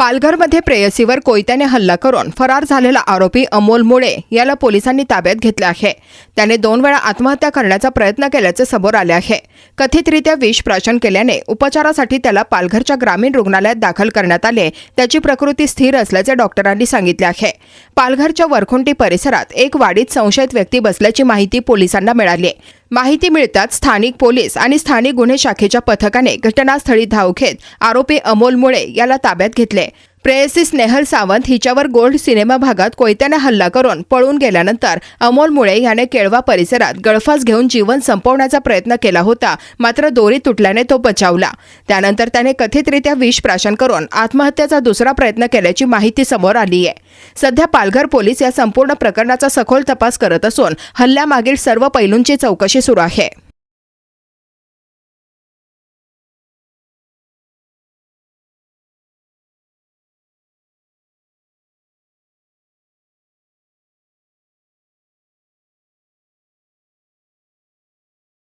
पालघरमध्ये प्रेयसीवर कोयत्याने हल्ला करून फरार झालेला आरोपी अमोल मुळे याला पोलिसांनी ताब्यात घेतले आहे। त्याने 2 वेळा आत्महत्या करण्याचा प्रयत्न केल्याचे समोर आले आहे। कथितरित्या विष प्राशन केल्याने उपचारासाठी त्याला पालघरच्या ग्रामीण रुग्णालयात दाखल करण्यात आले। त्याची प्रकृती स्थिर असल्याचे डॉक्टरांनी सांगितले आहे। पालघरच्या वरखुंटी परिसरात एक वाडीत संशयित व्यक्ती बसल्याची माहिती पोलिसांना मिळाली। माहिती मिळताच स्थानिक पोलीस आणि स्थानिक गुन्हे शाखेच्या पथकाने घटनास्थळी धाव घेत आरोपी अमोल मुळे याला ताब्यात घेतले। प्रेयसी स्नेहल सावंत हिच्यावर गोल्ड सिनेमा भागात कोयत्याने हल्ला करून पळून गेल्यानंतर अमोल मुळे याने केळवा परिसरात गळफास घेऊन जीवन संपवण्याचा प्रयत्न केला होता, मात्र दोरी तुटल्याने तो बचावला। त्यानंतर त्याने कथितरित्या विष प्राशन करून आत्महत्येचा दुसरा प्रयत्न केल्याची माहिती समोर आली आहे। सध्या पालघर पोलीस या संपूर्ण प्रकरणाचा सखोल तपास करत असून हल्ल्यामागील सर्व पैलूंची चौकशी सुरू आहे।